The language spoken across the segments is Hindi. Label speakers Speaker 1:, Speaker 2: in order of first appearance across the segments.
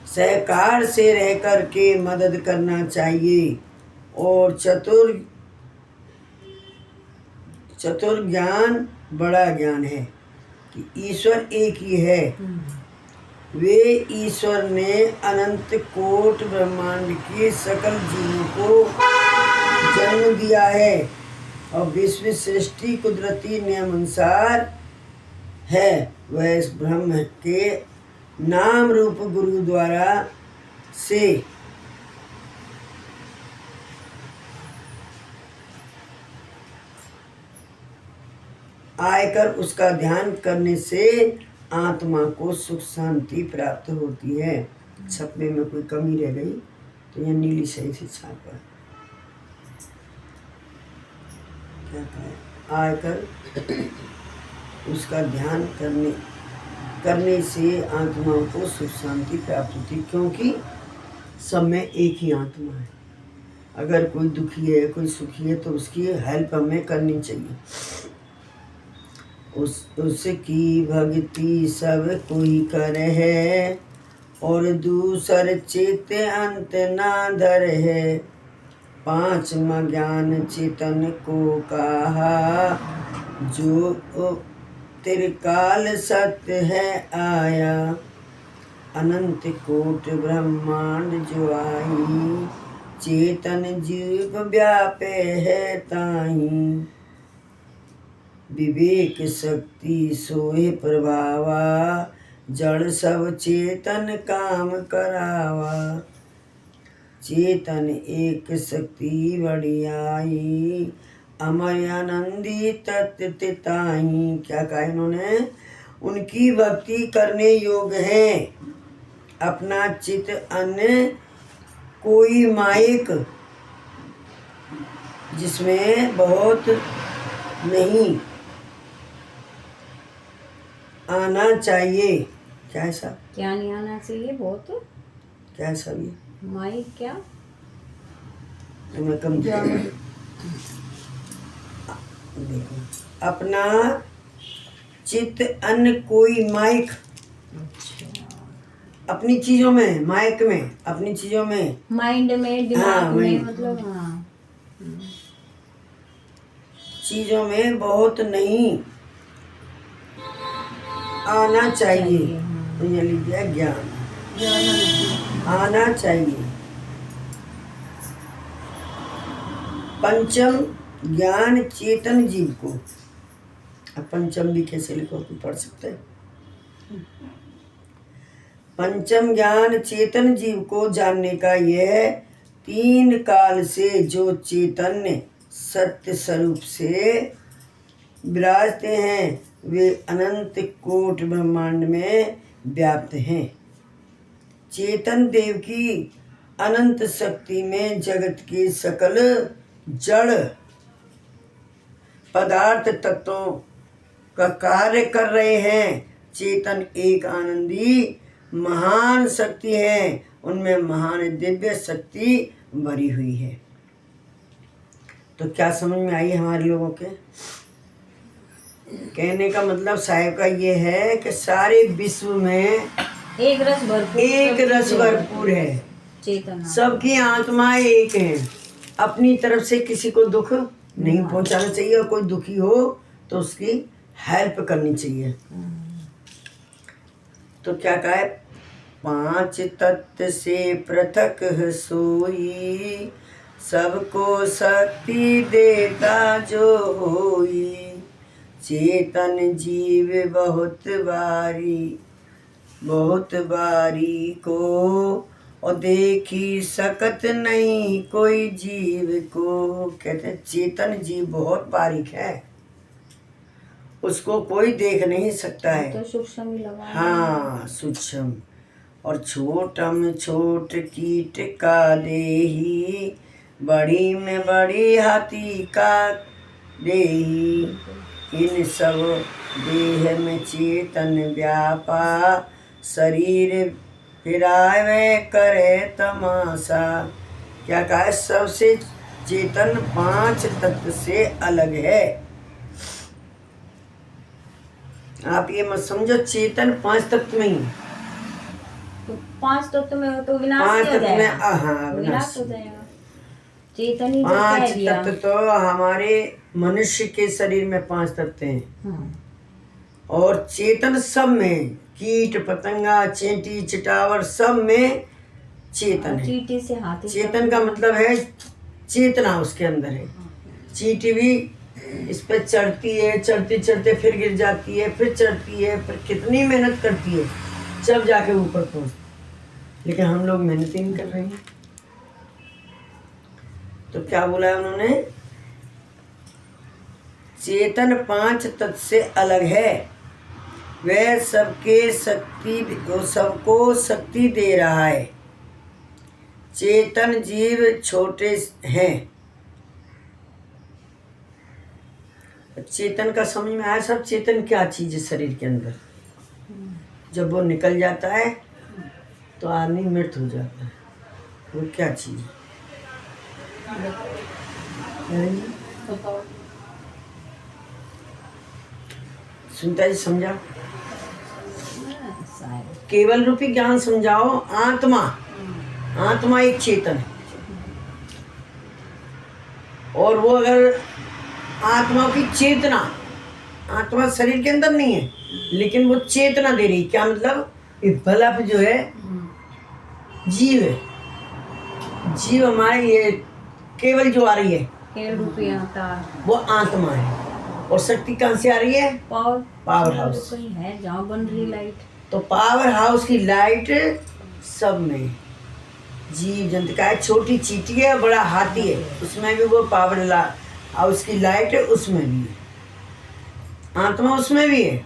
Speaker 1: सहकार से रह कर के मदद करना चाहिए। और चतुर ज्ञान बड़ा ज्ञान है कि ईश्वर एक ही है। वे ईश्वर ने अनंत कोट ब्रह्मांड के सकल जीवों को जन्म दिया है और विश्व सृष्टि कुदरती नियम अनुसार है। वह इस ब्रह्म के नाम रूप गुरु द्वारा से आकर उसका ध्यान करने से आत्मा को सुख शांति प्राप्त होती है। छपने में कोई कमी रह गई तो यह नीली सही से छापा। क्या कहा? आकर उसका ध्यान करने से आत्मा को सुख शांति प्राप्त होती, क्योंकि सब में एक ही आत्मा है। अगर कोई दुखी है कोई सुखी है तो उसकी हेल्प हमें करनी चाहिए। उसकी भक्ति सब कोई करे है और दूसर चित अंत ना धर है। पांचवा ज्ञान चेतन को कहा जो त्रिकाल सत्य है आया। अनंत कोट ब्रह्मांड जो आई चेतन जीव व्यापे है ताही। विवेक शक्ति सोए प्रभावा जड़ सब चेतन काम करावा। चेतन एक शक्ति बड़ी आई अमर आनंदी तत्व ताही। क्या कहा इन्होंने? उनकी भक्ति करने योग्य है अपना चित अन्य कोई माइक जिसमें बहुत नहीं आना चाहिए। क्या है साहब?
Speaker 2: क्या नहीं आना चाहिए? बहुत
Speaker 1: क्या है साहब? ये
Speaker 2: माइक क्या
Speaker 1: मैं कम देखो अपना चित अन्य कोई माइक अपनी चीजों में, माइक में, अपनी चीजों में,
Speaker 2: माइंड में, दिमाग में, मतलब हाँ
Speaker 1: चीजों में बहुत नहीं आना चाहिए। तो ये लिख दिया ज्ञान आना चाहिए। पंचम ज्ञान चेतन जीव को, अब पंचम भी कैसे लिखो तुम पढ़ सकते हैं। पंचम ज्ञान चेतन जीव को जानने का यह तीन काल से जो चैतन्य सत्य स्वरूप से विराजते हैं वे अनंत कोट ब्रह्मांड में व्याप्त हैं। चेतन देव की अनंत शक्ति में जगत के सकल जड़ पदार्थ तत्वों का कार्य कर रहे हैं। चेतन एक आनंदी महान शक्ति है, उनमें महान दिव्य शक्ति भरी हुई है। तो क्या समझ में आई हमारे लोगों के? कहने का मतलब साहिब का ये है कि सारे विश्व में एक रस भरपूर है।
Speaker 2: चेतना
Speaker 1: सबकी आत्मा एक है। अपनी तरफ से किसी को दुख नहीं पहुंचाना चाहिए और कोई दुखी हो तो उसकी हेल्प करनी चाहिए। तो क्या कहा है? पांच तत्व से पृथक सोई सबको शक्ति देता जो होई। चेतन जीव बहुत बारी को और देखी सकत नहीं कोई जीव को। कहते हैं चेतन जीव बहुत बारीक है, उसको कोई देख नहीं सकता है।
Speaker 2: तो सूक्ष्म ही लगा।
Speaker 1: हाँ सूक्ष्म। और छोटम छोट कीट का देही बड़ी में बड़ी हाथी का देही। इन सब देह में चेतन व्यापा शरीर फिरावे करे तमाशा। क्या कहा है? सबसे चेतन पांच तत्व से अलग है। आप ये मत समझो चेतन पांच तत्व में ही,
Speaker 2: 5 तत्व में हो तो विनाश
Speaker 1: पांच
Speaker 2: ही हो
Speaker 1: तत्व में
Speaker 2: जाएगा,
Speaker 1: हाँ
Speaker 2: विनाश
Speaker 1: विनाश।
Speaker 2: हो जाएगा। चेतन ही जो
Speaker 1: पांच
Speaker 2: कह दिया।
Speaker 1: तत्व तो हमारे मनुष्य के शरीर में 5 तत्व हैं,
Speaker 2: हाँ,
Speaker 1: और चेतन सब में, कीट पतंगा चींटी चिटावर सब में चेतन है।
Speaker 2: चींटी से हाथी
Speaker 1: चेतन का मतलब है चेतना उसके अंदर है। चींटी भी इस पे चढ़ती है, चढ़ते चढ़ते फिर गिर जाती है, फिर चढ़ती है, फिर कितनी मेहनत करती है जब जाके ऊपर पहुंचती, लेकिन हम लोग मेहनत ही नहीं कर रहे हैं। तो क्या बोला है उन्होंने, चेतन 5 तत्व से अलग है, वह सबको शक्ति दे रहा है। चेतन जीव छोटे हैं। चेतन का समझ में आया सब? चेतन क्या चीज है शरीर के अंदर, जब वो निकल जाता है तो आदमी मृत हो जाता है, वो क्या चीज है? सुनता जी समझा? केवल रूपी ज्ञान समझाओ। आत्मा, आत्मा एक चेतन है, और वो अगर आत्मा की चेतना, आत्मा शरीर के अंदर नहीं है लेकिन वो चेतना दे रही। क्या मतलब, ये बल्ब जो है जीव है, जीव हमारे ये केवल जो आ रही है
Speaker 2: केवल रूपी आता
Speaker 1: वो आत्मा है, और शक्ति कहाँ से आ रही है? Power house.
Speaker 2: कोई है जहाँ बन रही लाइट।
Speaker 1: तो पावर हाउस की लाइट सब में, जीव जंतु का है, छोटी चींटी है बड़ा हाथी है, उसमें भी वो पावर हाउस की लाइट है, उसमें भी है, आत्मा उसमें भी है।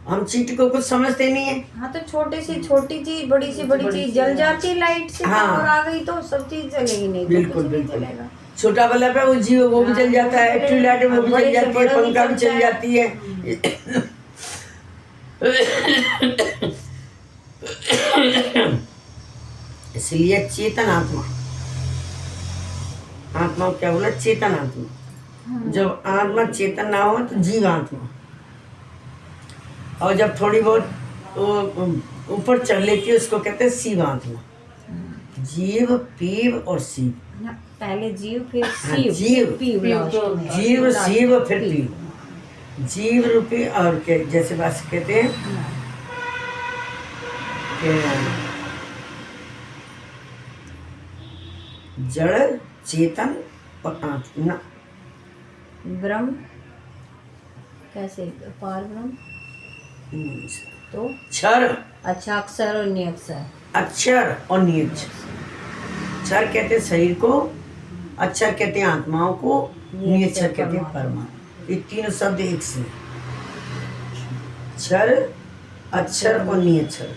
Speaker 1: हम चींटी को कुछ समझते नहीं है।
Speaker 2: हाँ, तो छोटी सी छोटी चीज बड़ी सी बड़ी चीज जल जाती लाइट से,
Speaker 1: हाँ।
Speaker 2: और आ गई तो सब चीज जलेगी नहीं, तो
Speaker 1: बिल्कुल
Speaker 2: कुछ नहीं
Speaker 1: बिल्कुल।
Speaker 2: जलेगा।
Speaker 1: छोटा बल्ब है वो जीव, वो भी जल जाता है, ट्यूबलाइट वो भी जल जाती है, पंखा भी चल जाती है। इसलिए चेतन आत्मा, आत्मा क्या बोला? चेतन आत्मा। जब आत्मा चेतन ना हो तो जीव आत्मा, और जब थोड़ी बहुत ऊपर चढ़ लेती है उसको कहते हैं शिव आत्मा। जीव, पीव और शिव।
Speaker 2: पहले जीव फिर
Speaker 1: हाँ,
Speaker 2: शिव,
Speaker 1: जीव,
Speaker 2: पीव लास्ट में।
Speaker 1: जीव शिव फिर पीव। जीव रूपी और के जैसे बात कहते हैं कि जड़, चेतन और आत्मा।
Speaker 2: ब्रह्म कैसे? पार ब्रह्म तो
Speaker 1: क्षर,
Speaker 2: अच्छा अक्षर और निअक्षर।
Speaker 1: अक्षर और निअक्षर। क्षर कहते हैं शरीर को, अक्षर कहते हैं आत्माओं को, निअक्षर कहते हैं परमात्मा। ये तीनों शब्द एक से, क्षर, अक्षर और निअक्षर।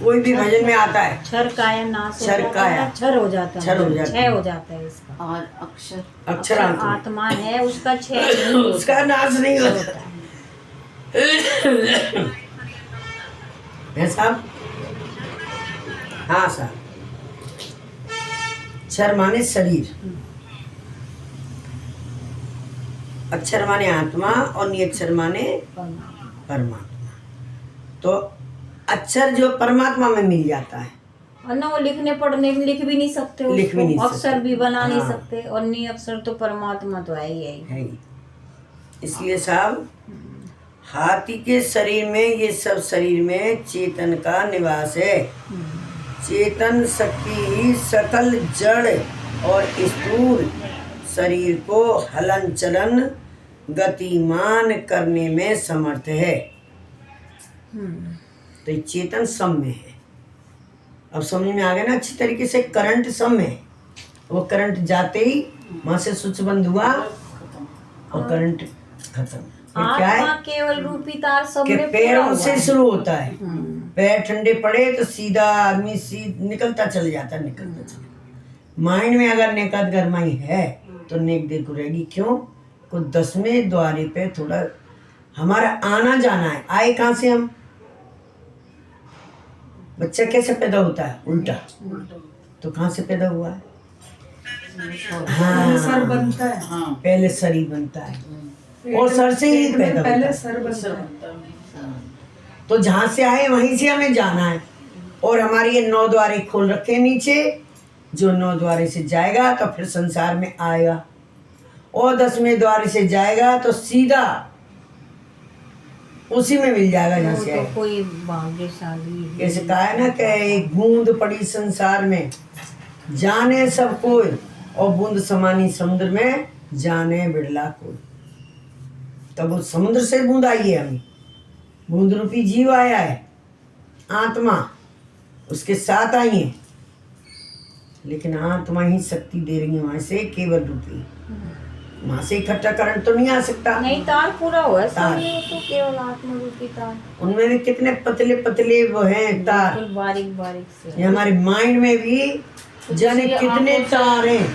Speaker 1: कोई भी भजन में आता है
Speaker 2: क्षर काया नाश हो
Speaker 1: क्षर
Speaker 2: जाता
Speaker 1: काया।
Speaker 2: है, क्षर हो जाता है,
Speaker 1: क्षर हो जाता है।
Speaker 2: क्षय हो जाता है इसका।
Speaker 3: और अक्षर,
Speaker 1: अक्षर आत्मा,
Speaker 2: आत्मा है उसका क्षय नहीं होता।
Speaker 1: उसका नाश नहीं होता है साहब। हाँ साहब। क्षर माने शरीर, अक्षर माने आत्मा और निअक्षर माने परमात्मा। तो अक्षर जो परमात्मा में मिल जाता है,
Speaker 2: और ना वो लिखने पढ़ने में लिख भी नहीं सकते उसको,
Speaker 1: लिख भी नहीं
Speaker 2: अक्षर
Speaker 1: सकते।
Speaker 2: भी बना नहीं
Speaker 1: हाँ।
Speaker 2: सकते, और निअक्षर तो परमात्मा तो है ही
Speaker 1: है ही। इसलिए साहब हाथी के शरीर में, ये सब शरीर में चेतन का निवास है। चेतन शक्ति ही सकल जड़ और स्थूल शरीर को हलन चलन गतिमान करने में समर्थ है। तो ये चेतन सब में है। अब समझ में आ गया ना अच्छी तरीके से? करंट सब में है, वो करंट जाते ही वहां से स्विच बंद हुआ और करंट खत्म। फिर क्या
Speaker 2: आत्मा
Speaker 1: है
Speaker 2: केवल रूपी तार सब
Speaker 1: कि
Speaker 2: में
Speaker 1: पैरों
Speaker 2: पूरा
Speaker 1: से
Speaker 2: हुआ है।
Speaker 1: शुरू होता है, पैर ठंडे पड़े तो सीधा आदमी निकलता चल जाता है, निकलता चल। माइंड में अगर नेकद गरमाई है तो नेक देर को रहेगी। क्यों? को 10वें द्वारे पे थोड़ा हमारा आना जाना है। आए कहाँ से हम? बच्चा कैसे पैदा होता है? उल्टा। तो कहाँ से पैदा हुआ है? हाँ,
Speaker 4: सर बनता है।
Speaker 3: हाँ,
Speaker 1: पहले शरीर बनता है और सर से ही पैदा होता
Speaker 4: पहले
Speaker 1: है।
Speaker 4: सर बनता है।
Speaker 1: तो जहाँ से आए वहीं से हमें जाना है। और हमारे ये 9 द्वारे खोल रखे हैं नीचे, जो 9 द्वारे से जाएगा तो फिर संसार में आएगा, और 10वें द्वारे से जाएगा तो सीधा उसी में मिल जाएगा जहाँ
Speaker 2: वो
Speaker 1: से
Speaker 2: तो
Speaker 1: आएगा।
Speaker 2: कोई भाग्यशाली है।
Speaker 1: जैसे कहा है ना कि एक बूंद पड़ी संसार में जाने सब कोई, और बूंद समानी समुद्र में जाने बिरला कोई। तब वो समुद्र से बूंद आई है, हमें बूंद रूपी जीव आया है, आत्मा उसके साथ आई है, लेकिन आत्मा ही शक्ति दे रही है वहां से, केवल रूपी। वहां से इकट्ठा करंट तो नहीं आ सकता।
Speaker 2: नहीं, तार पूरा हुआ है
Speaker 1: तार।
Speaker 2: सामने, वो तो केवल आत्मा रूपी तार।
Speaker 1: उनमें भी कितने पतले पतले वो हैं तार।
Speaker 2: बिल्कुल बारीक बारीक से।
Speaker 1: ये हमारे माइंड में भी जाने कितने तार हैं,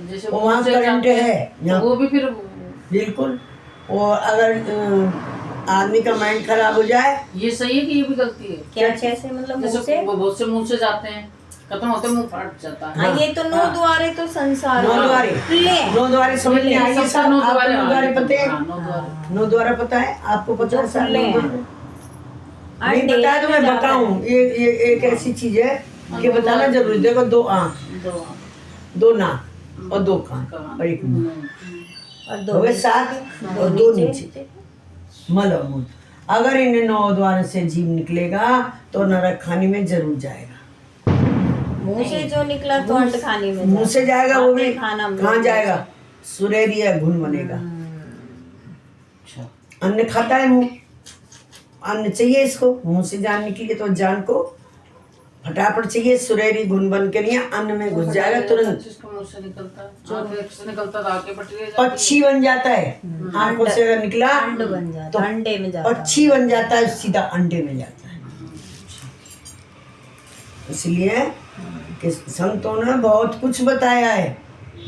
Speaker 3: जैसे
Speaker 1: और वहाँ करंट है यहाँ
Speaker 3: वो भी फिर
Speaker 1: बिल्कुल। और अगर आदमी का माइंड खराब हो जाए,
Speaker 3: ये सही है कि ये भी गलती है?
Speaker 2: क्या कैसे मतलब मुंह
Speaker 3: जैसे
Speaker 2: से?
Speaker 3: वो बहुत से मुंह से जाते हैं, खत्म होते मुंह फट जाता है।
Speaker 2: हाँ, ये तो 9 द्वारे तो संसार
Speaker 1: 9 द्वारे,
Speaker 2: ले।
Speaker 1: 9 द्वारे समझ में आइए
Speaker 3: सबका
Speaker 1: सब।
Speaker 3: 9
Speaker 1: आपको
Speaker 3: द्वारे,
Speaker 1: 9 द्वारे पता है?
Speaker 3: हाँ, 9 द्वारे।
Speaker 1: 9 द्वारा पता है आपको? पता है सर?
Speaker 2: खुले हैं।
Speaker 1: नहीं पता है तो मैं बताऊं। ये एक ऐसी चीज है कि बताना जरूरी। देखो 2 आँख, 2 नाक और 2 कान और 1 मुंह,
Speaker 2: और
Speaker 1: हो गए 7 और 2 नीचे, मल और मूत्र। अगर इन्हें 9 द्वार से जीव निकलेगा तो नरक खाने में जरूर जाएगा।
Speaker 2: मुंह से जो निकला तो अंड खाने में
Speaker 1: मुंह से जाएगा, वो भी
Speaker 2: खाना में
Speaker 1: कहाँ जाएगा? सुरेरिया घुन बनेगा।
Speaker 3: अच्छा,
Speaker 1: अन्न खाता है मुंह, अन्न चाहिए इसको, मुंह से जान निकली तो जान को फटाफट चाहिए, सुरेरी घुन बन के नहीं अन्न में घुस जाएगा तुरंत।
Speaker 3: जिसका मुंह से निकलता है, आंखें से निकलता है, आंखें पटरी जाती
Speaker 1: पक्षी बन जाता है। आंखों से अगर निकला
Speaker 2: अंड बन जाता
Speaker 1: तो
Speaker 2: अंडे में जाता
Speaker 1: पक्षी बन जाता है, सीधा अंडे में जाता है। इसलिए कि संतों ने बहुत कुछ बताया है,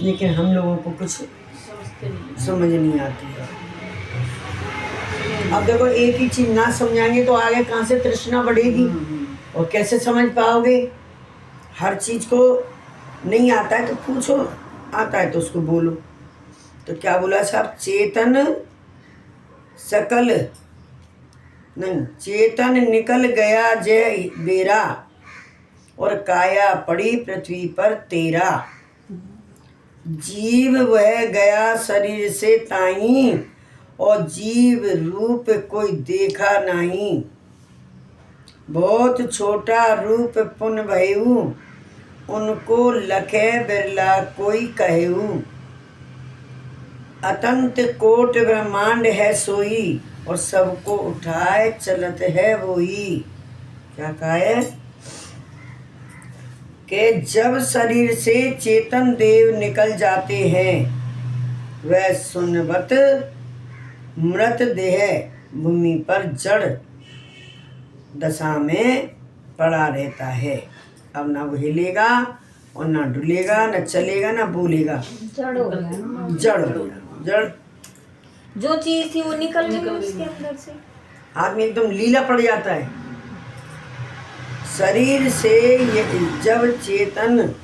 Speaker 1: लेकिन हम लोगों को कुछ
Speaker 3: समझते नहीं।
Speaker 1: समझ नहीं आती है। अब देखो एक ही चीज ना समझाएंगे तो आगे कहाँ से तृष्णा बढ़ेगी, और कैसे समझ पाओगे? हर चीज को नहीं आता है तो पूछो, आता है तो उसको बोलो। तो क्या बोला साहब? चेतन सकल नहीं, चेतन निकल गया जय बेरा, और काया पड़ी पृथ्वी पर तेरा। जीव वह गया शरीर से ताई, और जीव रूप कोई देखा नहीं। बहुत छोटा रूप पुन भयऊ, उनको लखे बिरला कोई कहू। अतंत कोट ब्रह्मांड है सोई, और सबको उठाए चलत है वही। क्या कहा है कि जब शरीर से चेतन देव निकल जाते हैं, वह सुनवत मृत देह भूमि पर जड़ दशा में पड़ा रहता है। अब ना वो हिलेगा और ना डुलेगा, ना चलेगा, ना बोलेगा,
Speaker 2: जड़ हो गया ना।
Speaker 1: जड़ हो गया। जड़
Speaker 2: जो चीज थी वो निकल गई उसके अंदर से।
Speaker 1: आदमी एकदम लीला पड़ जाता है। शरीर से ये जब चेतन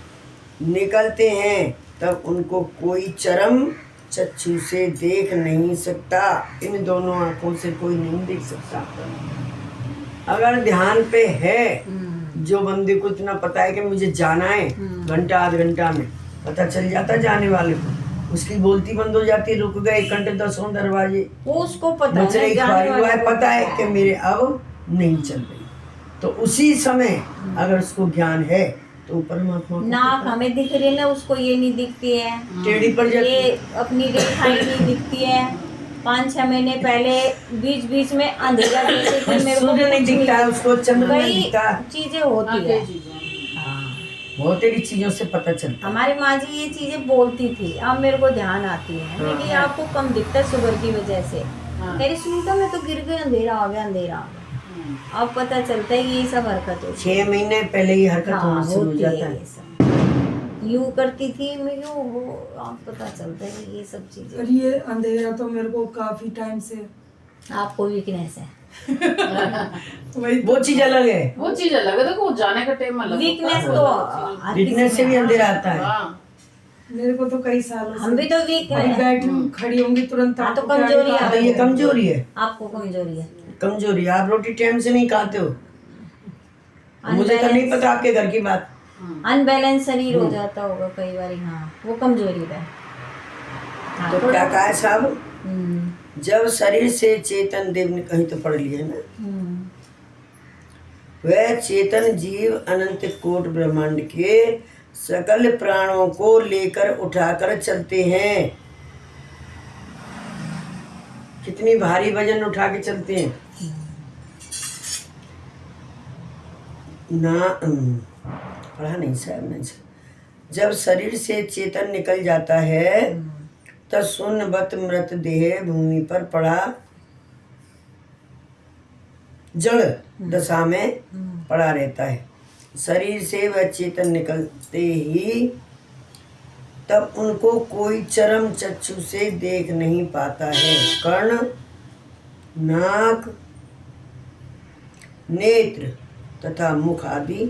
Speaker 1: निकलते हैं तब उनको कोई चरम चक्षु से देख नहीं सकता। इन दोनों आंखों से कोई नहीं देख सकता। अगर ध्यान पे है, जो बंदे को इतना पता है कि मुझे जाना है, घंटा 8 घंटा में पता चल जाता जाने वाले को, उसकी बोलती बंद हो जाती है, रुक गए 1 घंटे 10 दरवाजे,
Speaker 2: वो उसको पता
Speaker 1: बच रही खुआई हुआ है, पता है कि मेरे अब नहीं चल रही। तो उसी समय अगर उसको ज्ञान है तो परमात्मा को
Speaker 2: नाक हमें दिख रही है ना, उसको ये नहीं दिखती है,
Speaker 1: टेढ़ी पड़ जाती है।
Speaker 2: ये अपनी रेखाएं नहीं दिखती है। 5-6 महीने पहले बीच बीच में अंधेरा जैसे कि मेरे को
Speaker 1: सूर्य नहीं
Speaker 2: कुछ
Speaker 1: दिखता है, उसको चंद्र नहीं
Speaker 2: कई
Speaker 1: दिखता।
Speaker 2: चीजें होती है।
Speaker 1: बहुत सारी चीजों से पता चलता है।
Speaker 2: हमारी माँ जी ये चीजें बोलती थी, अब मेरे को ध्यान आती है। मैंने आपको कम दिखता है शुगर की वजह से। कह रही सुनीता मैं तो गिर गई, अंधेरा आ गया, अंधेरा आ गया। अब पता चलता है ये सब हरकत होती
Speaker 1: 6 महीने पहले ही हरकत होना शुरू हो
Speaker 2: होती
Speaker 1: जाता
Speaker 2: है।
Speaker 1: है।
Speaker 2: ये सब यूं करती थी मैं, यूं हो, अब पता चलता है ये सब चीजें।
Speaker 4: और ये अंधेरा तो मेरे को काफी टाइम से
Speaker 2: आपको वीकनेस है।
Speaker 4: वही
Speaker 1: वो चीज अलग है।
Speaker 3: वो चीज अलग है, देखो वो जाने का टाइम अलग
Speaker 2: वीकनेस तो हर
Speaker 1: वीकनेस
Speaker 2: किसी
Speaker 1: से
Speaker 2: में
Speaker 1: भी
Speaker 2: है।
Speaker 1: अंधेरा आता है।
Speaker 3: हाँ,
Speaker 4: मेरे को तो कई सालों से
Speaker 2: हम भी तो वीक
Speaker 4: अभी
Speaker 2: है।
Speaker 4: बैठी हूँ, खड़ी होंगी तुरंत
Speaker 2: हाँ, तो
Speaker 4: आपको क्या
Speaker 2: कमजोरी
Speaker 4: निकाल-
Speaker 1: तो ये कमजोरी है।
Speaker 2: आपको कमजोरी है।
Speaker 1: कमजोरी है। आप रोटी टाइम से नहीं खाते हो, मुझे तो नहीं पता आपके घर की बात।
Speaker 2: अनबैलेंस शरीर हो जाता होगा कई बार। हाँ, वो कमजोरी है। हाँ,
Speaker 1: तो
Speaker 2: थोड़ा-
Speaker 1: क्या कहा है साहब,
Speaker 2: हम्म,
Speaker 1: जब शरीर से चेतन देव ने कहीं तो पढ़ लिया है ना,
Speaker 2: हम्म,
Speaker 1: वह चेतन जीव अनंत कोट ब्रह्मांड के सकल प्राणों को लेकर उठाकर चलते हैं। कितनी भारी वजन उठा के चलते हैं ना। पढ़ा नहीं साहब, नहीं साहब। जब शरीर से चेतन निकल जाता है तब सुन्नवत मृत देह भूमि पर पड़ा जड़ दशा में पड़ा रहता है। शरीर से वह चेतन निकलते ही तब उनको कोई चरम चक्षु से देख नहीं पाता है। कर्ण, नाक, नेत्र तथा मुख आदि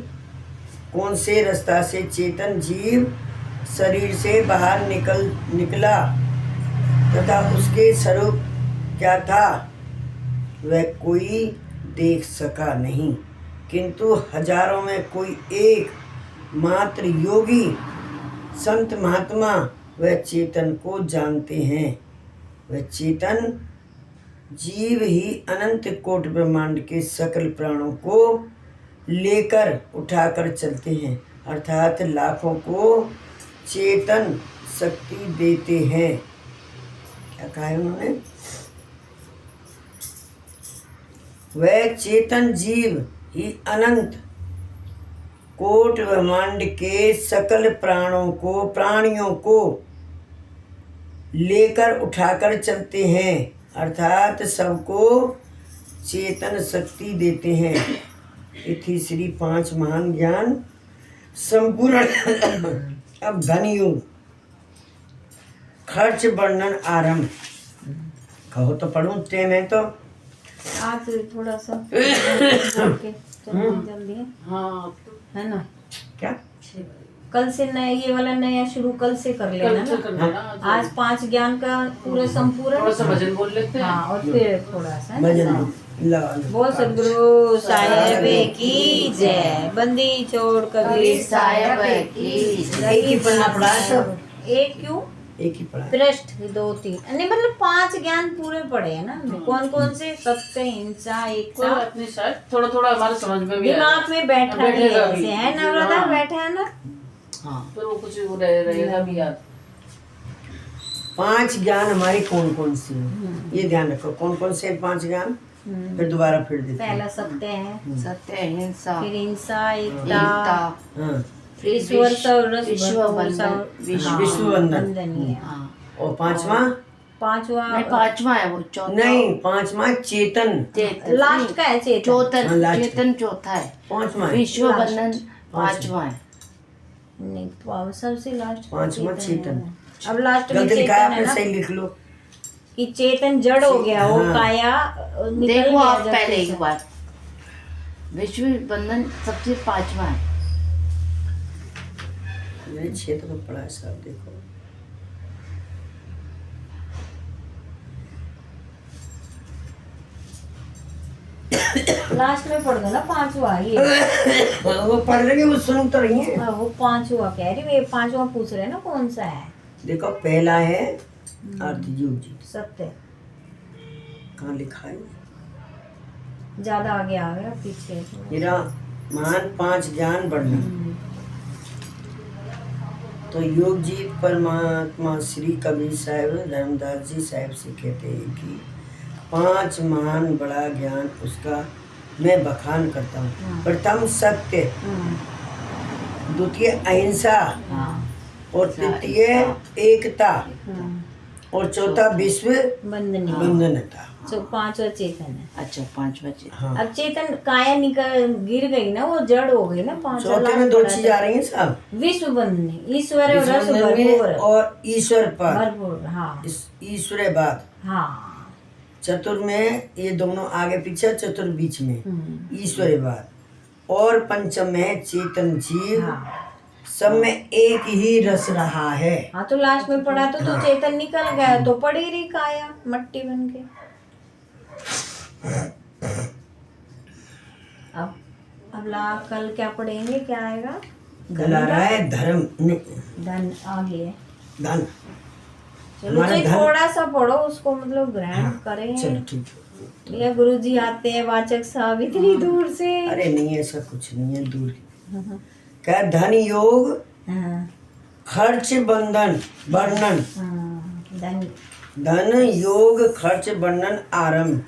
Speaker 1: कौन से रास्ता से चेतन जीव शरीर से बाहर निकला तथा उसके स्वरूप क्या था वह कोई देख सका नहीं, किंतु हजारों में कोई एक मात्र योगी संत महात्मा वह चेतन को जानते हैं। वह चेतन जीव ही अनंत कोट ब्रह्मांड के सकल प्राणों को लेकर उठाकर चलते हैं, अर्थात लाखों को चेतन शक्ति देते हैं। क्या कहा है उन्होंने, वह चेतन जीव ही अनंत कोट ब्रह्मांड के सकल प्राणियों को लेकर उठाकर चलते हैं, अर्थात सबको चेतन शक्ति देते हैं। इति श्री 5 महान ज्ञान संपूर्ण। अब धन योग खर्च वर्णन आरंभ। कहो तो पढ़ूं, टेम है तो
Speaker 2: आज थोड़ा सा बोल के जल्दी
Speaker 3: हाँ,
Speaker 2: है ना।
Speaker 1: क्या
Speaker 2: कल से नया ये वाला नया शुरू कल से कर लेना
Speaker 3: कल से कर
Speaker 2: ना।
Speaker 3: लेना।
Speaker 2: आज 5 ज्ञान का पूरा संपूर्ण।
Speaker 3: थोड़ा सा भजन बोल लेते हैं।
Speaker 2: हाँ, और फिर थोड़ा सा
Speaker 1: भजन लगा लो।
Speaker 2: बोल सदगुरु साहेब की जय। बंदी छोड़ कबीर
Speaker 3: साहेब की जय।
Speaker 1: एक ही पढ़ना पड़ा सब,
Speaker 2: एक क्यों
Speaker 1: एक ही पढ़ा।
Speaker 2: पृष्ठ 2 3 नहीं, मतलब 5 ज्ञान पूरे पढ़े हैं ना हमने। कौन कौन से? सत्य, हिंसा,
Speaker 3: कोई
Speaker 2: एकता।
Speaker 3: बात नहीं, शायद थोड़ा थोड़ा हमारे समझ में भी आया।
Speaker 2: दिमाग में बैठा भी है
Speaker 3: बैठेगा भी।
Speaker 2: ऐसे, है ना ब्रदर?
Speaker 3: हाँ।
Speaker 2: बैठा है ना।
Speaker 3: हाँ, फिर वो कुछ रहेगा भी याद।
Speaker 1: 5 ज्ञान हमारी कौन कौन सी है, ये ध्यान रखो। कौन कौन से 5 ज्ञान, फिर दोबारा फिर देते हैं।
Speaker 2: पहला सत्य है,
Speaker 5: सत्य, हिंसा,
Speaker 2: फिर हिंसा, एकता,
Speaker 5: एकता,
Speaker 1: हाँ,
Speaker 2: फिर ईश्वर सर्वरस
Speaker 5: विश्व
Speaker 2: भरपूर
Speaker 5: बंधन,
Speaker 1: विश्व बंधन।
Speaker 2: बंधनीय।
Speaker 5: हाँ,
Speaker 1: और 5वां,
Speaker 2: 5वां
Speaker 5: नहीं 5वां है वो, चौथा
Speaker 1: नहीं 5वां चेतन,
Speaker 5: चेतन,
Speaker 2: लास्ट का है चेतन।
Speaker 5: चौथन,
Speaker 1: हाँ, लास्ट
Speaker 5: चेतन चौथा है,
Speaker 1: 5वां है।
Speaker 5: विश्व बंधन 5वां है।
Speaker 2: नहीं, सबसे लास्ट
Speaker 1: 5वां चेतन।
Speaker 2: है। अब लास्ट में
Speaker 1: गलती लिखा है
Speaker 2: चेतन है
Speaker 1: आपने,
Speaker 2: ना,
Speaker 1: सही लिख लो।
Speaker 2: कि चेतन जड़ हो गया, वो
Speaker 1: हाँ।
Speaker 2: काया निकल
Speaker 5: देखो
Speaker 2: गया
Speaker 5: आप
Speaker 2: जब
Speaker 5: पहले
Speaker 2: चेतन।
Speaker 5: एक बार, विश्व बंधन सबसे 5वां है।
Speaker 1: मैंने क्षेत्र में पढ़ा है साहब, देखो।
Speaker 2: लास्ट में पढ़ दो ना 5वां ये।
Speaker 1: वो पढ़ लेंगे, वो सुन तो रही है।
Speaker 2: हाँ, वो 5वां कह रही, वे 5वां पूछ रहे हैं ना कौन सा है।
Speaker 1: देखो पहला है अर्धयुग जी,
Speaker 2: सत्य।
Speaker 1: कहाँ लिखा है?
Speaker 2: ज्यादा आगे आ गया, पीछे।
Speaker 1: मेरा महान 5 ज्ञान वर्णन। तो योग जी परमात्मा श्री कबीर साहब धर्मदास जी साहब से कहते हैं कि 5 महान बड़ा ज्ञान उसका मैं बखान करता हूँ। प्रथम सत्य, द्वितीय अहिंसा, और तृतीय एकता, और चौथा विश्व
Speaker 2: बंधनीय।
Speaker 1: बंधनता।
Speaker 2: तो 5वां चेतन है।
Speaker 5: अच्छा 5वां चेतन।
Speaker 1: हाँ,
Speaker 2: अब चेतन काया निकल गिर गई ना, वो जड़ हो गई ना। 5
Speaker 1: चौथे में 2 चीज आ रही हैं साहब,
Speaker 2: विश्व बंधनी, ईश्वर और रस
Speaker 1: विश्व बंधन में
Speaker 2: भरपूर।
Speaker 1: और ईश्वर पर
Speaker 2: भरपूर, हाँ
Speaker 1: ईश्वर बाद।
Speaker 2: हाँ।
Speaker 1: चतुर में ये दोनों आगे पीछे, चतुर बीच में, ईश्वर बाद। और पंचम में है चेतन जीव।
Speaker 2: हाँ।
Speaker 1: सब में एक ही रस रहा है।
Speaker 2: हाँ, तो लास्ट में पढ़ा तो चेतन निकल गया, तो पड़ी रही काया मट्टी बन के। अब कल क्या पढ़ेंगे, क्या आएगा?
Speaker 1: कल आ रहा है धर्म नहीं,
Speaker 2: धन आगे है।
Speaker 1: धन।
Speaker 2: चलो
Speaker 1: हमारा
Speaker 2: जी
Speaker 1: धन-
Speaker 2: थोड़ा सा पढ़ो उसको, मतलब ग्रहण
Speaker 1: हाँ,
Speaker 2: करें।
Speaker 1: चलो ठीक है।
Speaker 2: या गुरुजी आते हैं वाचक साहब इतनी दूर से।
Speaker 1: अरे नहीं, ऐसा कुछ नहीं है दूर की। क्या धन योग
Speaker 2: हाँ,
Speaker 1: खर्च बंधन वर्णन,
Speaker 2: हाँ, धन
Speaker 1: धन योग खर्च वर्णन आरंभ।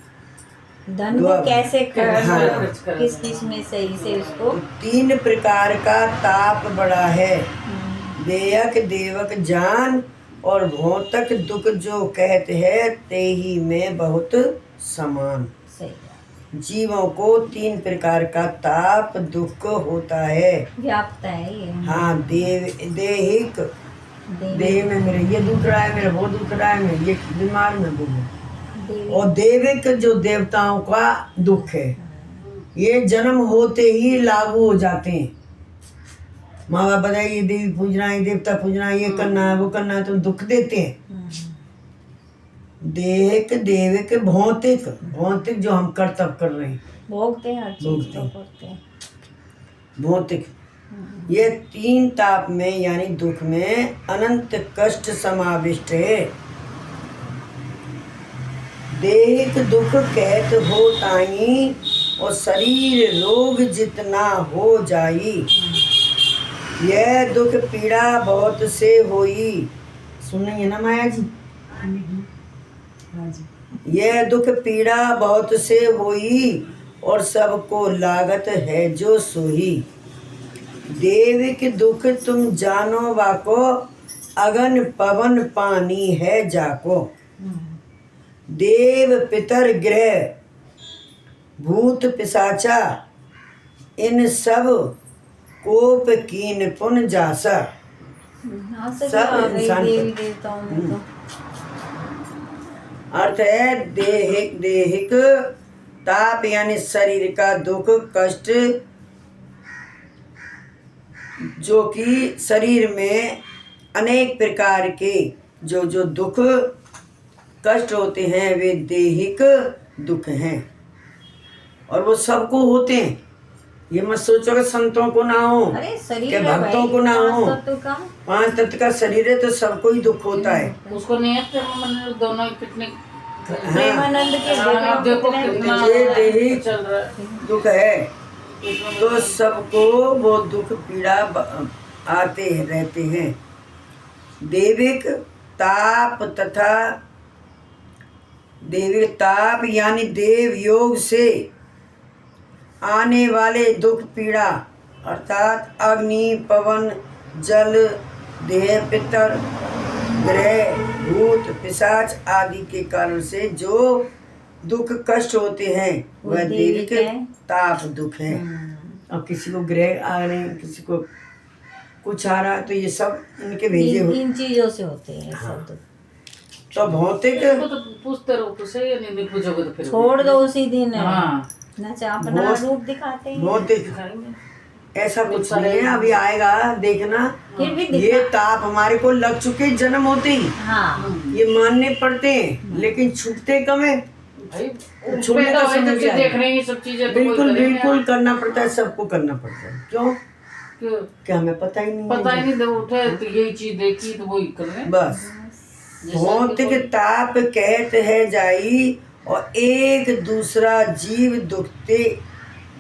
Speaker 2: धन को कैसे
Speaker 1: हाँ।
Speaker 2: खर्च, किस किस में सही से उसको।
Speaker 1: तो 3 प्रकार का ताप बड़ा है, देयक देवक जान और भौतक दुख जो कहते हैं ते ही में बहुत समान।
Speaker 2: सही है।
Speaker 1: जीवों को 3 प्रकार का ताप दुख होता है।
Speaker 2: व्याप्त है ये।
Speaker 1: हाँ, देहिक, देह में मेरे ये दुख रहा है, मेरा वो दुख रहा है, मैं ये बीमार में वो। और देविक जो देवताओं का दुख है, ये जन्म होते ही लागू हो जाते हैं। माँ बाप बताइए ये देवी पूजना है, देवता पूजना है, ये करना है, वो करना है, तो दुख देते हैं। देहिक देविक भौतिक, भौतिक जो हम कर्तव्य कर रहे हैं,
Speaker 2: भोगते हैं, हर चीज
Speaker 1: भोगते
Speaker 2: को
Speaker 1: हैं।
Speaker 2: करते हैं।
Speaker 1: भौतिक। ये 3 ताप में यानी दुख में अनंत कष्ट समाविष्ट है। देहिक दुख कहत हो ताई और शरीर रोग जितना हो जाई, यह दुख पीड़ा बहुत से होई। सुन रही है ना माया जी? यह दुख पीड़ा बहुत से होई और सबको लागत है जो सोई। देविक दुख तुम जानो वाको, अगन पवन पानी है जाको। देव पितर ग्रह भूत पिशाचा, इन सब कोप कीन पुन जासा।
Speaker 2: हाँ, सब
Speaker 1: सब
Speaker 2: आ गई
Speaker 1: इंसान
Speaker 2: देवी
Speaker 1: को-
Speaker 2: देवताओं में तो।
Speaker 1: अर्थ है देहिक, देहिक ताप यानी शरीर का दुख कष्ट, जो कि शरीर में अनेक प्रकार के जो जो दुख कष्ट होते हैं वे देहिक दुख हैं, और वो सबको होते हैं। ये मत सोचो कि संतों को ना हो,
Speaker 2: अरे शरीर
Speaker 1: कि
Speaker 2: है
Speaker 1: भक्तों
Speaker 2: भाई,
Speaker 1: को ना हो।
Speaker 2: 5 तत्व का।
Speaker 1: 5 तत्व का शरीर है तो सबको ही दुख होता है।
Speaker 3: उसको नहीं है प्रेमानंद दोनों कितने
Speaker 2: प्रेमानंद के
Speaker 3: आप देखो
Speaker 2: कितने
Speaker 3: कितना
Speaker 1: ये देहिक
Speaker 3: चल रहा है।
Speaker 1: दुख है, तो सबको वो दुख पीड़ा आते रहते हैं। देविक ताप तथा देविक ताप यानी देव योग से आने वाले दुख पीड़ा, अर्थात अग्नि पवन जल देह पितर ग्रह भूत पिशाच आदि के कारण से जो दुख कष्ट होते हैं वह देविक ताप दुख है। अब किसी को ग्रह आ रहे हैं, किसी को कुछ आ रहा है, तो ये सब इनके भेजे हुए।
Speaker 2: इन चीजों से होते हैं सब दुख।
Speaker 1: तो भौतिक
Speaker 3: इसको तो पूछते रहो तो सही है, नहीं पूछोगे तो फिर
Speaker 2: छोड़ दो उसी दिन।
Speaker 3: हाँ।
Speaker 2: न चाहे अपना
Speaker 1: बहुत-
Speaker 2: रूप दिखाते हैं।
Speaker 1: भौतिक
Speaker 3: दिखाएंगे।
Speaker 1: ऐसा कुछ नहीं है, अभी आएगा देखना।
Speaker 2: फिर भी
Speaker 1: ये ताप हमारे को लग चुके जन्म होते ही,
Speaker 2: हाँ,
Speaker 1: ये मानने पड़ते हैं, लेकिन छूटते कम है।
Speaker 3: भाई
Speaker 1: छोड़ने
Speaker 3: पैदा
Speaker 1: का
Speaker 3: हुए
Speaker 1: समय
Speaker 3: जब से
Speaker 1: क्या है?
Speaker 3: देख रहे हैं ये सब चीजें तो कोई
Speaker 1: बिल्कुल
Speaker 3: करेंगे
Speaker 1: बिल्कुल करना पड़ता है, सबको करना पड़ता है। क्यों?
Speaker 3: क्यों?
Speaker 1: क्या हमें पता ही नहीं
Speaker 3: पता
Speaker 1: है।
Speaker 3: ही नहीं जब उठे तो यही चीज देखी तो वही कर रहे हैं।
Speaker 1: बस भौतिक ताप कहत है जाई और एक दूसरा जीव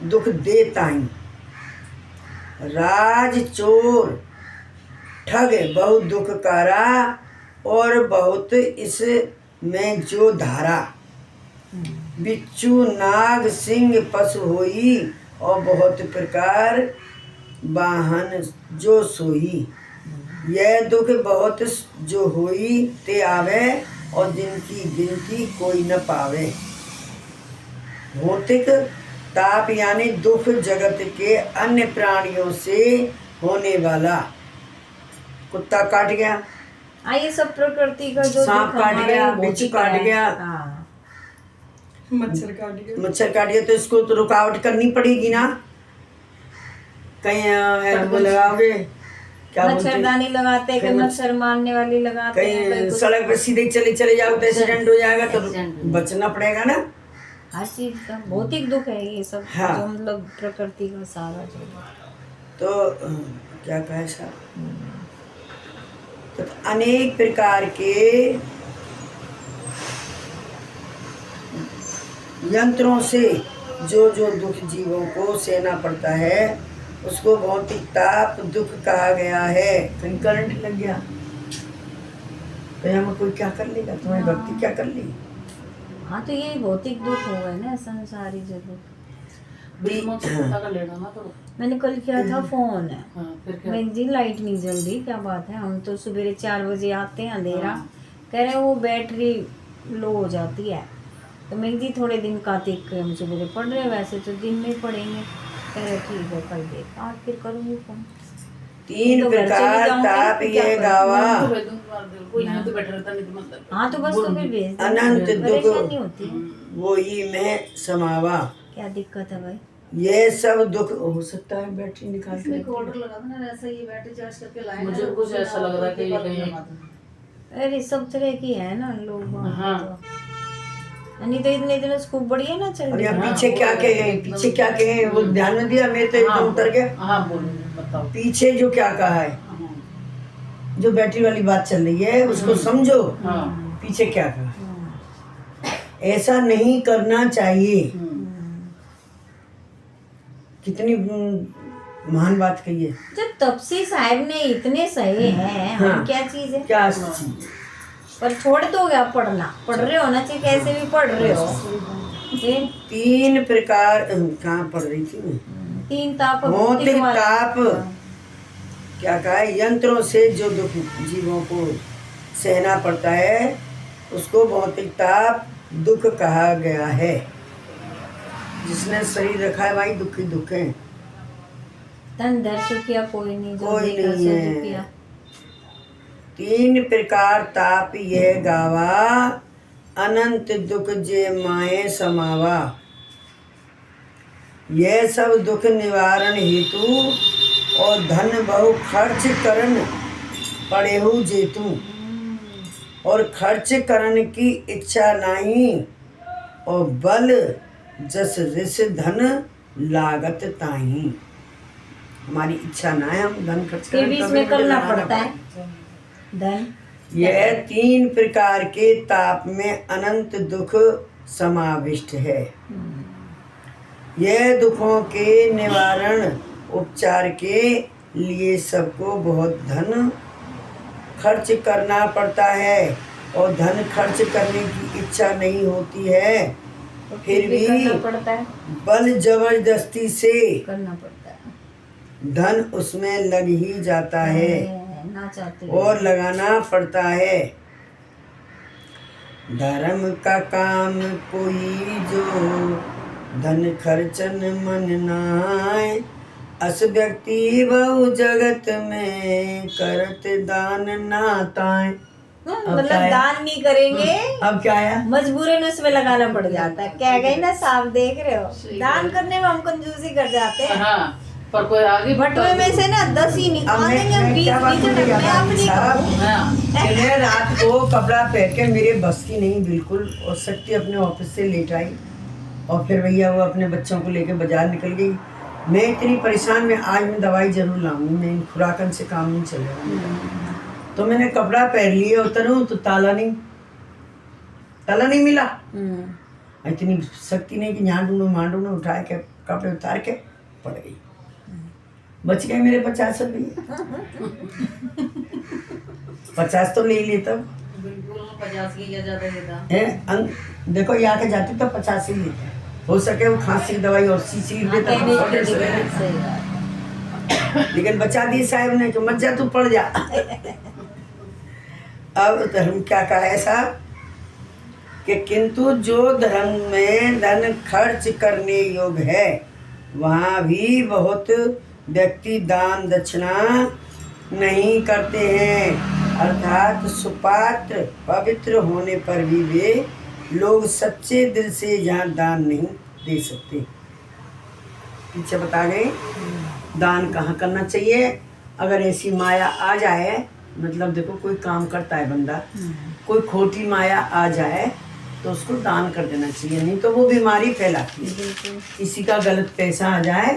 Speaker 1: दुख देताई। राज चोर ठग बहुत दुख कारा और बहुत इस में जो धारा। बिच्छू नाग सिंह पशु होई और बहुत प्रकार वाहन जो सोई। यह दुख बहुत जो होई ते आवे और जिनकी गिनती कोई न पावे। भौतिक ताप यानी दुख जगत के अन्य प्राणियों से होने वाला। कुत्ता काट गया,
Speaker 2: ये सब प्रकृति का जो
Speaker 1: सांप
Speaker 2: दुख
Speaker 1: काट
Speaker 2: हमारे
Speaker 1: गया,
Speaker 2: भौतिक
Speaker 1: बिच्छू काट
Speaker 2: है।
Speaker 1: गया।
Speaker 2: हाँ,
Speaker 4: मच्छर काट गया।
Speaker 1: मच्छर काट गया तो इसको तो रुकावट करनी पड़ेगी ना। कहीं वो लगाओगे क्या बोलते हैं?
Speaker 2: मच्छरदानी लगाते हैं,
Speaker 1: कहीं
Speaker 2: कहीं मच्छर मारने वाली लगाते हैं,
Speaker 1: कहीं
Speaker 2: कहीं कुछ।
Speaker 1: सड़क पर सीधे चले चले जाओ तो एक्सीडेंट हो जाएगा, तो
Speaker 5: एक्सीडेंट हो
Speaker 1: बचना पड़ेगा ना।
Speaker 2: हर चीज का भौतिक दुख है ये सब।
Speaker 1: हाँ।
Speaker 2: जो मतलब प्रकृति का सारा जो
Speaker 1: तो क्या कहे साहब, तो अनेक प्रकार के यंत्रों से जो जो दुख जीवों को सहना पड़ता है उसको भौतिक ताप दुख कहा गया है। कहीं करंट लग गया तो हमें कोई क्या कर लेगा, तुम्हारी भक्ति क्या कर लेगी।
Speaker 2: हाँ तो ये भौतिक दुख हो गए ना संसारी जो दुख।
Speaker 3: बिल्कुल से पता कर लेना ना तो।
Speaker 2: मैंने कल किया था फोन है,
Speaker 3: हाँ फिर क्या।
Speaker 2: मैं जी लाइट नहीं जल रही, क्या बात है, हम तो सवेरे 4 बजे आते हैं अंधेरा।
Speaker 3: हाँ।
Speaker 2: कह रहे वो बैटरी लो हो जाती है, तो मैं जी थोड़े दिन कार्तिक हम सवेरे पढ़ रहे हैं, वैसे तो दिन में पढ़ेंगे। कह रहे ठीक है कल देख आज फिर करूँगी फोन।
Speaker 1: तीन
Speaker 2: तो घर चली
Speaker 1: प्रकार
Speaker 2: जाऊंगी,
Speaker 1: ताप
Speaker 2: तो क्या
Speaker 1: ये
Speaker 2: करूं?
Speaker 1: गावा,
Speaker 3: मैं तो भेज दूंगी तुम्हारे दिल को, यहाँ तो बैठा रहता नहीं तो मतलब।
Speaker 2: हाँ तो बस तो फिर भेज दो,
Speaker 1: अनंत
Speaker 2: परेशानी
Speaker 1: दुख
Speaker 2: होती है।
Speaker 1: वो ही में समावा।
Speaker 2: क्या दिक्कत है भाई?
Speaker 1: ये सब दुख हो सकता है बैटरी निकाल के रख
Speaker 4: ऑर्डर लगा था ना ऐसा, ये बैटरी चार्ज करके लाए
Speaker 3: मुझे कुछ ऐसा लग रहा है कि ये कहीं
Speaker 2: अरे सब तरह की है ना लोग वहाँ पे
Speaker 3: हाँ।
Speaker 2: तो। नहीं तो इतने दिनों से खूब बढ़िया ना चल
Speaker 1: अब
Speaker 2: रही
Speaker 1: यहाँ
Speaker 2: है।
Speaker 1: पीछे क्या कहे, पीछे क्या कहे वो ध्यान में दिया, मेरे तो एकदम उतर गया।
Speaker 3: हाँ बोलो बताओ।
Speaker 1: पीछे जो क्या कहा है,
Speaker 3: हाँ।
Speaker 1: जो बैटरी वाली बात चल रही है उसको समझो।
Speaker 3: हाँ।
Speaker 1: पीछे क्या कहा, ऐसा नहीं करना चाहिए। कितनी महान बात कही है।
Speaker 2: जब तपसी साहब ने इतने सहे हैं, हम
Speaker 1: हाँ।
Speaker 2: क्या चीज है?
Speaker 1: क्या चीज,
Speaker 2: पर छोड़ दोगे आप पढ़ना, पढ़ रहे हो ना, चाहे कैसे भी पढ़ रहे हो। फिर
Speaker 1: तीन प्रकार कहाँ पढ़ रही थी मैं,
Speaker 2: 3 ताप
Speaker 1: भौतिक
Speaker 2: वाला।
Speaker 1: ताप क्या कहा है, यंत्रों से जो दुख जीवों को सहना पड़ता है उसको भौतिक ताप दुख कहा गया है। जिसने शरीर रखा है भाई दुख ही दुख है,
Speaker 2: धन धर सुखिया कोई नहीं, जो
Speaker 1: कोई
Speaker 2: देखा
Speaker 1: नहीं
Speaker 2: सो
Speaker 1: है।
Speaker 2: दुखिया।
Speaker 1: 3 प्रकार ताप यह गावा, अनंत दुख जे माए समावा। यह सब दुख निवारण हेतु और धन बहु खर्च करन पड़ेहु जेतु, और खर्च करन की इच्छा नहीं, और बल जस रिस धन लागत ताही। हमारी इच्छा ना है, हम धन खर्च
Speaker 2: फिर
Speaker 1: करें
Speaker 2: भी
Speaker 1: तभी
Speaker 2: इसमें
Speaker 1: मुझे
Speaker 2: करना
Speaker 1: लगाना
Speaker 2: पड़ता है धन।
Speaker 1: यह 3 प्रकार के ताप में अनंत दुख समाविष्ट है। यह दुखों के निवारण उपचार के लिए सबको बहुत धन खर्च करना पड़ता है, और धन खर्च करने की इच्छा नहीं होती है,
Speaker 2: तो
Speaker 1: फिर भी
Speaker 2: करना पड़ता है,
Speaker 1: बल जबरदस्ती से
Speaker 2: करना पड़ता है।
Speaker 1: धन उसमें लग ही जाता है
Speaker 2: ना चाहते
Speaker 1: और लगाना पड़ता है। धर्म का काम कोई जो धन खर्चन मन नाय, अस व्यक्ति बहु जगत में करत दान नाताय।
Speaker 2: मतलब
Speaker 1: क्या है?
Speaker 2: दान नहीं करेंगे,
Speaker 1: अब क्या आया,
Speaker 2: मजबूरन उसमें लगाना पड़ जाता है। क्या गई ना साफ देख रहे हो, दान करने में हम कंजूसी कर जाते हैं।
Speaker 3: हाँ पर कोई आगे
Speaker 2: बटुए में से ना 10 ही
Speaker 1: अब
Speaker 2: निकालेंगे हम, 20
Speaker 1: क्या बात
Speaker 2: बीच
Speaker 1: बोल रही
Speaker 2: में अपनी
Speaker 1: साहब,
Speaker 3: हाँ
Speaker 1: चले रात को कपड़ा पहन के मेरे बस की नहीं बिल्कुल, और शक्ति अपने ऑफिस से लेट आई और फिर भैया वो अपने बच्चों को लेके बाजार निकल गई। मैं इतनी परेशान में, आज मैं दवाई जरूर लाऊंगी, मैं इन खुराकन से काम नहीं चलेगा। तो मैंने कपड़ा पहन लिया, उतरूँ तो ताला नहीं मिला। इतनी शक्ति नहीं कि यहाँ ढूंढो वहाँ ढूंढो, उठा के कपड़े उतार के पड़ गई। बच गए मेरे 50 रुपये। 50 तो ले लिए तब
Speaker 3: बिल्कुल 50 की या ज्यादा देता
Speaker 1: है। देखो यहाँ के जाते तो 50 ही लेते, हो सके वो खांसी की दवाई और शीशी देता तो 100 ले लेते। लेकिन बचा दी साहब ने कि मत जा तू पड़ जा। अब धर्म क्या कहा है साहब कि किंतु जो धर्म में धन खर्च करने योग्य है वहाँ भी बहुत व्यक्ति दान दक्षिणा नहीं करते हैं, अर्थात सुपात्र पवित्र होने पर भी वे लोग सच्चे दिल से यहाँ दान नहीं दे सकते। पीछे बता गए दान कहाँ करना चाहिए। अगर ऐसी माया आ जाए, मतलब देखो कोई काम करता है बंदा, कोई खोटी माया आ जाए तो उसको दान कर देना चाहिए, नहीं तो वो बीमारी फैलाती है।
Speaker 2: बिल्कुल।
Speaker 1: किसी का गलत पैसा आ जाए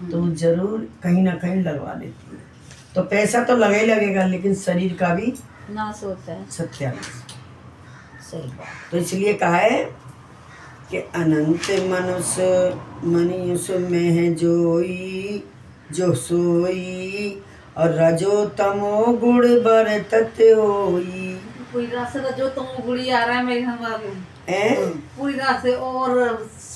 Speaker 1: तो वो जरूर कहीं ना कहीं लगवा देती है। तो पैसा तो लगे ही लगेगा, लेकिन शरीर का भी
Speaker 2: नाश होता है।
Speaker 1: सत्यानाश।
Speaker 2: सही बात।
Speaker 1: तो इसलिए कहा है कि अनंत मनुष्य में है जोई जो सोई, और रजो तमो गुण बरतत होई।
Speaker 4: पूरी रात से जो तुम गुड़ी आ रहा है मेरे हमारे
Speaker 1: हैं?
Speaker 4: पूरी रात से। और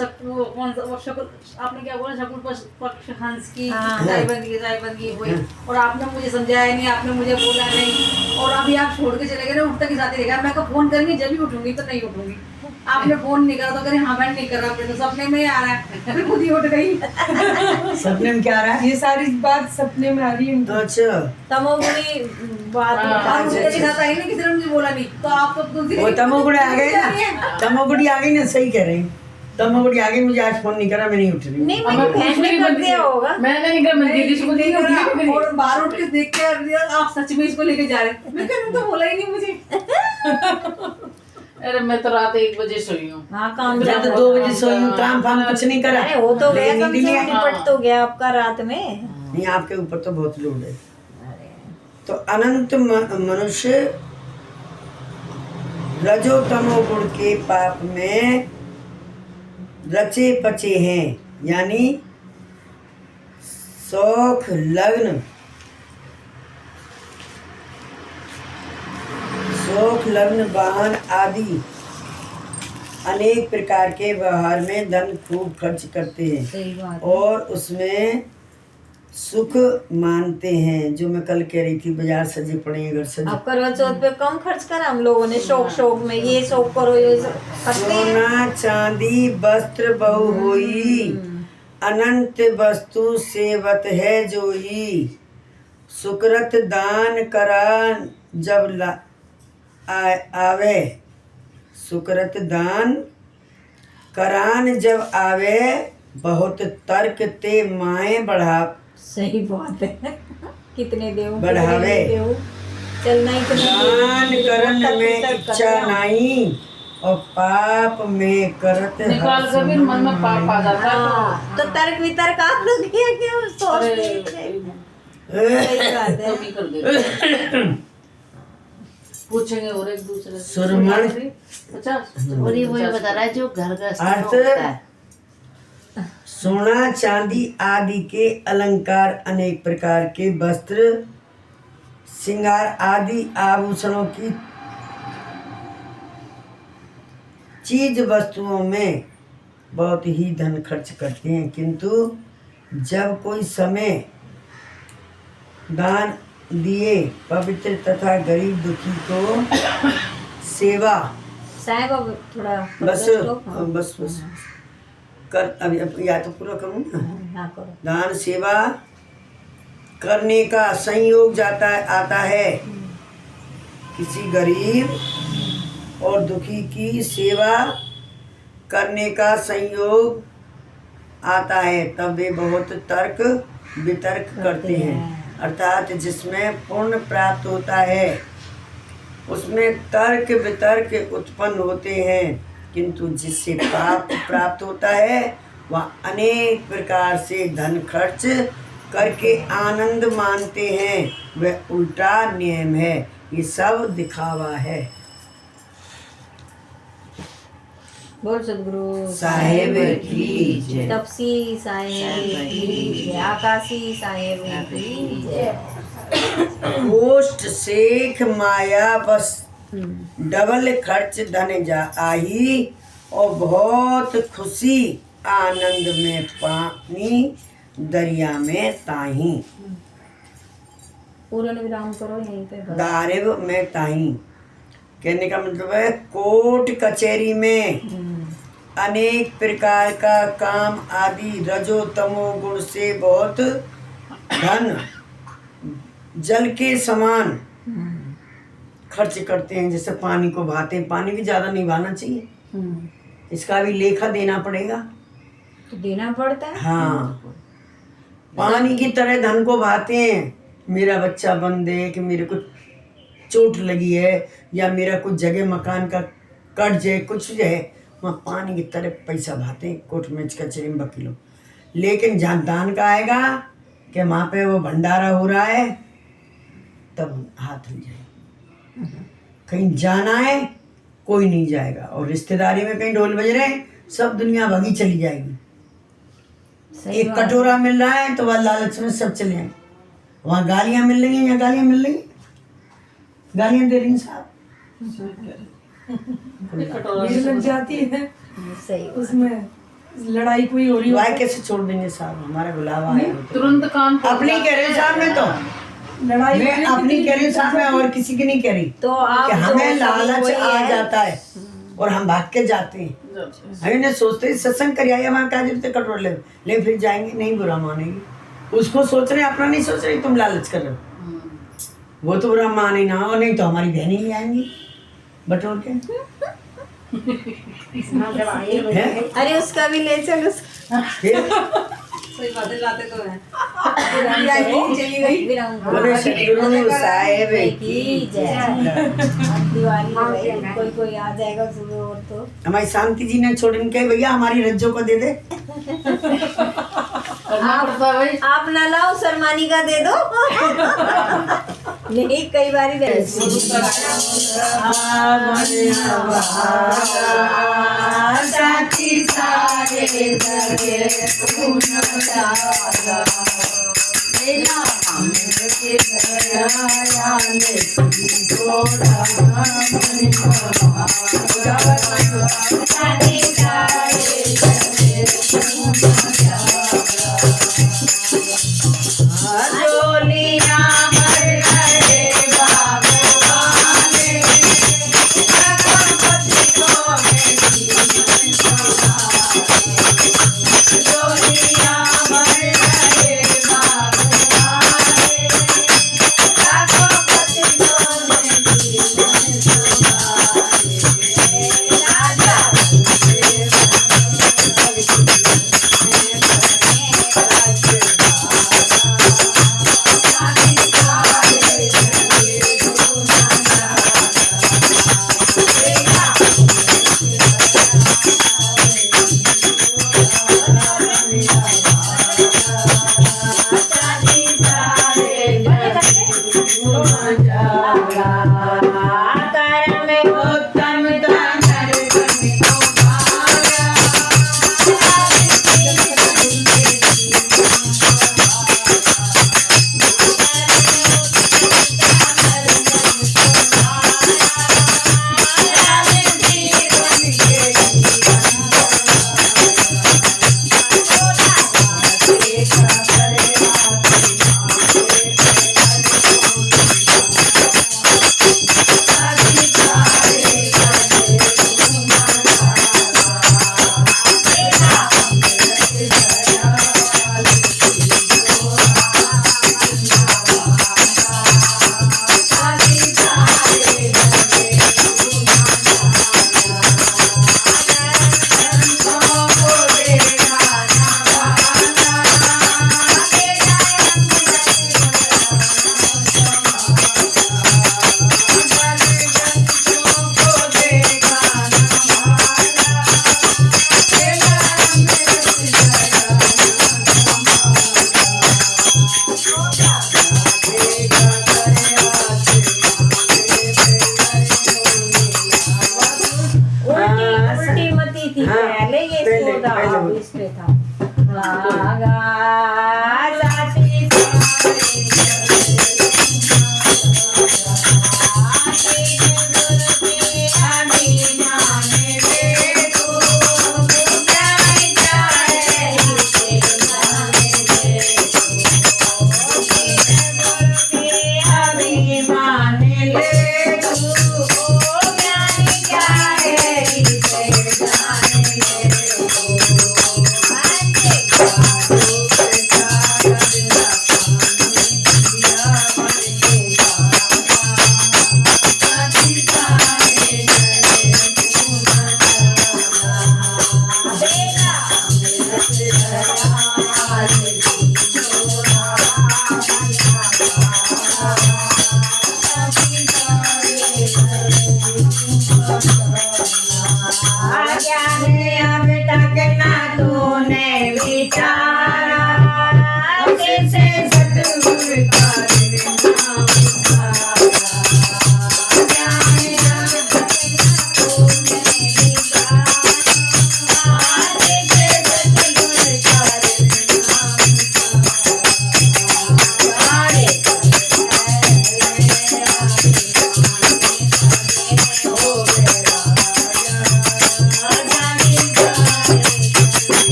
Speaker 4: कौन सा शकुल आपने क्या बोला, शकुल पक्ष हंस की
Speaker 2: हाँ।
Speaker 4: रायबंदी वही। और आपने मुझे समझाया नहीं, आपने मुझे बोला नहीं, और अभी आप छोड़ के चले गए ना, उठते के साथ ही देखा। मैं को फोन करेंगे जब भी उठूंगी, तो नहीं उठूंगी। आपने फोन नहीं करा तो करें हाँ मैं नहीं कर रहा, तो सपने में ही आ रहा है, फिर खुद ही उठ गई।
Speaker 1: सपने में क्या आ रहा है?
Speaker 6: ये सारी बात सपने में आ रही है।
Speaker 1: तो अच्छा,
Speaker 2: तमोगुणी बात
Speaker 4: आप उठते के साथ आई ना, किसी ने मुझे बोला नहीं, तो आप तो तुलसी
Speaker 1: वो तमोगुण आ गए ना, तमोगुणी आ गई ना, सही कह रहे हैं। तमोगुणी आ गई, मुझे आज फोन नहीं करा, मैं नहीं उठ रही।
Speaker 2: नहीं, मेरी बहन ने कर दिया होगा।
Speaker 3: मैंने नहीं कर, मैं दीदी को नहीं कर।
Speaker 4: और बाहर उठ के देख के आप सच में इसको लेके जा रहे हैं। मैं कहूँ तो बोला ही नहीं मुझे।
Speaker 3: अरे मैं तो रात 1 बजे सोई हूँ।
Speaker 2: हाँ, काम
Speaker 1: मैं तो 2 बजे सोई हूँ, काम फाम कुछ नहीं करा।
Speaker 2: अरे हो तो गया,
Speaker 1: लेकिन
Speaker 2: कम
Speaker 1: नींद
Speaker 2: से
Speaker 1: नहीं
Speaker 2: कम
Speaker 1: आई।
Speaker 2: निपट तो गया आपका रात में।
Speaker 1: नहीं, आपके ऊपर तो बहुत लोड है। तो अनंत मनुष्य रजो तमो गुण के पाप में रचे पचे हैं, यानी शौक लग्न वाहन आदि अनेक प्रकार के व्यवहार में धन खूब खर्च करते हैं।
Speaker 2: सही बात है।
Speaker 1: और उसमें सुख मानते हैं। जो मैं कल कह रही थी, बाजार सजे पड़े हैं, घर सजे।
Speaker 2: अब करवा चौथ पे कम खर्च करा हम लोगों ने, शौक में ये शौक करो, ये करते हैं।
Speaker 1: सोना चांदी वस्त्र बहु होई, अनंत वस्तु सेवत है जोई। सुकृत दान करा जब आवे, सुकृत दान करान जब आवे, बहुत तर्क ते माए बढ़ा।
Speaker 2: सही बात है। कितने देव
Speaker 1: बढ़ावे।
Speaker 2: चलना ही
Speaker 1: दान करन में इच्छा नहीं, और पाप में करत
Speaker 3: निकाल कर भी मन में पाप आ जाता है।
Speaker 2: तो तर्क वितर्क आप लोग किया क्यों सोचते थे? सही बात है।
Speaker 3: कमी कर दे। पूछेंगे और एक दूसरे से।
Speaker 1: सुरमण
Speaker 3: 50।
Speaker 5: और ये वही बता रहा है जो घर गृहस्थ में
Speaker 1: अर्थ
Speaker 5: होता है।
Speaker 1: सोना चांदी आदि के अलंकार, अनेक प्रकार के वस्त्र, श्रृंगार आदि आभूषणों की चीज वस्तुओं में बहुत ही धन खर्च करते हैं, किंतु जब कोई समय दान दिए पवित्र तथा गरीब दुखी को सेवा
Speaker 2: साहब अब थोड़ा
Speaker 1: बस
Speaker 2: श्लोक, हाँ।
Speaker 1: बस कर, अभी या तो पूरा करूँ ना।
Speaker 2: हाँ, करो।
Speaker 1: दान सेवा करने का संयोग आता है। किसी गरीब और दुखी की सेवा करने का संयोग आता है, तब वे बहुत तर्क वितर्क करते हैं। अर्थात जिसमें पुण्य प्राप्त होता है उसमें तर्क वितर्क उत्पन्न होते हैं, किंतु जिससे पाप प्राप्त होता है वह अनेक प्रकार से धन खर्च करके आनंद मानते हैं। वह उल्टा नियम है, ये सब दिखावा है।
Speaker 2: बोल सदगुरु
Speaker 1: साहेब की जय।
Speaker 2: तपसी साहेब की जय। आकाशी साहेब की जय।
Speaker 1: गोष्ठ शेख माया बस डबल खर्च धन जा आई, और बहुत खुशी आनंद में पानी दरिया में ताही।
Speaker 2: पूर्ण विराम करो यहीं पे बस।
Speaker 1: दारिब में ताही कहने का मतलब है कोर्ट कचहरी में अनेक प्रकार का काम आदि रजो तमो गुण से बहुत धन जल के समान खर्च करते हैं। जैसे पानी को बहाते हैं, पानी भी ज़्यादा नहीं बहाना चाहिए, इसका भी लेखा देना पड़ेगा।
Speaker 2: तो देना पड़ता है।
Speaker 1: हाँ, पानी की तरह धन को बहाते हैं। मेरा बच्चा बन दे, कि मेरे को चोट लगी है, या मेरा कुछ जगह मकान का कट जाए कुछ जाए, वहाँ पानी की तरह पैसा भाते हैं कोर्ट में कचहरी में वकीलों। लेकिन जहाँ दान का आएगा कि वहाँ पे वो भंडारा हो रहा है, तब हाथ हिल जाए। कहीं जाना है कोई नहीं जाएगा, और रिश्तेदारी में कहीं ढोल बज रहे हैं सब दुनिया भगी चली जाएगी। एक कटोरा मिल रहा है तो वह लालच में सब चले जाएंगे। वहाँ गालियाँ मिल रही हैं, यहाँ गालियाँ मिल रही हैं, गालियाँ दे रही हैं साहब,
Speaker 6: भीड़ लग जाती है
Speaker 2: सही
Speaker 6: उसमें, लड़ाई कोई हो रही
Speaker 1: वाई कैसे छोड़ देंगे साहब, हमारा बुलावा आया हो तो।
Speaker 3: तुरंत कान खोल
Speaker 1: अपनी कह रही हूँ साहब, मैं तो
Speaker 6: लड़ाई
Speaker 1: मैं अपनी कह रही हूँ साहब, मैं और किसी की नहीं कह रही।
Speaker 2: तो आप
Speaker 1: कि
Speaker 2: जो
Speaker 1: हमें लालच
Speaker 2: वही
Speaker 1: आ
Speaker 2: है।
Speaker 1: जाता है और हम भाग के जाते हैं। हम इन्हें सोचते हैं सत्संग कर आइए, वहाँ क्या जरूरत है कटोरा ले फिर जाएंगे, नहीं बुरा मानेगी। उसको सोच रहे अपना नहीं सोच रहे, तुम लालच कर रहे हो, वो तो बुरा माने ना, और नहीं तो हमारी बहनें ले आएंगी बटोर के। हैं?
Speaker 2: अरे उसका भी ले चल,
Speaker 1: फिर
Speaker 4: सही बातें लाते तो हैं। चली गई
Speaker 1: बोले सतगुरु साहेब
Speaker 2: की जय। अब दिवाली है भाई, कोई कोई आ जाएगा सुबह और तो
Speaker 1: हमारी शांति जी ने छोड़ के भैया हमारी रज्जो को दे दे।
Speaker 2: आप ना लाओ, शर्मानी का दे दो। नहीं कई बार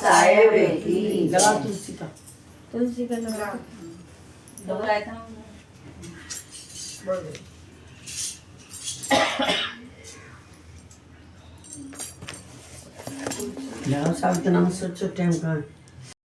Speaker 1: साहेब की
Speaker 3: लगा तुलसी का
Speaker 2: तुलसी का लगा
Speaker 4: लगाया था
Speaker 1: लगाओ साहब, इतना सोचो टाइम का